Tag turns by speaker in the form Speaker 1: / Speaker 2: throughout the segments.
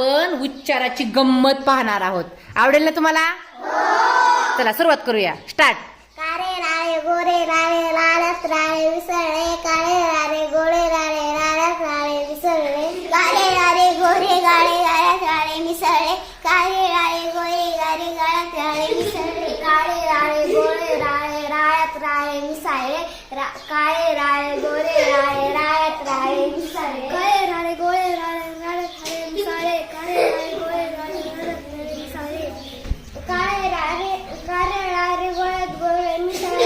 Speaker 1: आपण उच्चाराची गंमत पाहणार आहोत. आवडेल ना तुम्हाला? चला सुरुवात करूया. स्टार्ट.
Speaker 2: काळे राळे गोरे राळे लालच राळे विसरले, काळे राळे गोरे राळे लालच राळे विसरले, काळे राळे गोरे गाळे लालच राळे मिसळले, काळे राळे गोरे गाळे लालच राळे मिसळले, काळे राळे गोरे राळे लालच राळे मिसळले, काळे राळे गोरे राळे लालच राळे मिसळले, काळे राळे गोरे राळे लालच राळे मिसळले, काळे राळे गोरे राळे लालच राळे मिसळले, काळे राळे गोळ्यात गोळे मिसळ,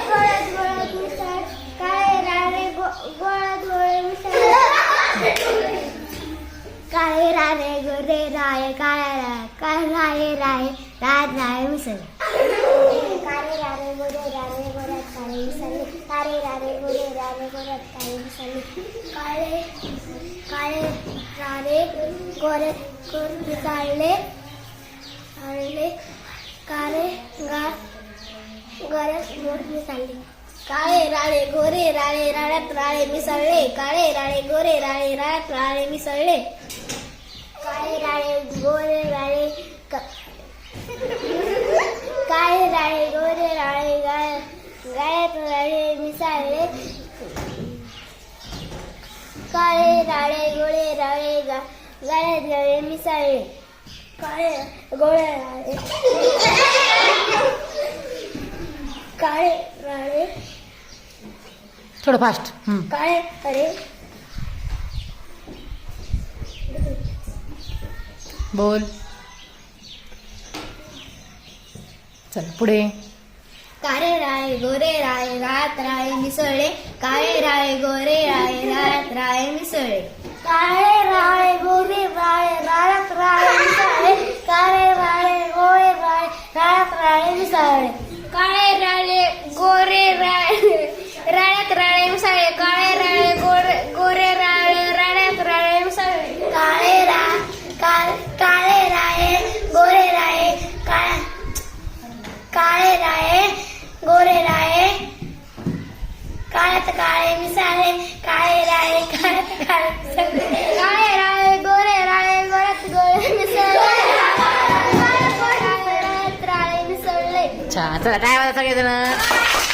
Speaker 2: गोळ्यात गोळ्यात मिसळ, काळे राळे गोळ्यात गोळे मिसळ, काळे राळे गोरे राळे काळे राळे राळे राळे राळे मिसळ, काळे राळे गोरे राळे गोळ्यात काळे मिसळले, काळे राळे गोरे राळे गोळ्यात काळे मिसळले, काळे काळे राळे गोरे मिसळले, काळे गरज गोड मिसळले, काळे राळे गोरे राळे राळ्यात राळे मिसळले, काळे राळे गोरे राळे राळ्यात राळे मिसळले, काळे राळे गोरे राळे काळे राळे गोरे राळे गाळ्यात राळे मिसळले, काळे राळे गोरे राळे गाळ्यात राळे मिसळले, काळे गोळे राळे काळे राळे
Speaker 1: थोडं फास्ट.
Speaker 2: काळे राळे
Speaker 1: बोल. चल पुढे.
Speaker 2: काळे राळे गोरे राळे राळ्यात राळे मिसळले, काळे राळे गोरे राळे राळ्यात राळे मिसळले, काळे राळे गोरे राळे राळ्यात राळे मिसळले, काळे राळे गोरे राळे राळ्यात राळे मिसळले, काळे राळे गोरे राळे राळ्यात राळे मिसळले, काळे राळे गोरे राळे राळ्यात राळे मिसळले, काळे राळे गोरे राळे काळे राळे गोरे राळे काळ्यात काळे मिसळले, काळे राळे काळ्यात काळे मिसळले, काळे राळे गोरे राळे गोळ्यात गोळे मिसळले, काळे राळे राळ्यात राळे मिसळले.
Speaker 1: छान. चला काय वाजता सगळेजण.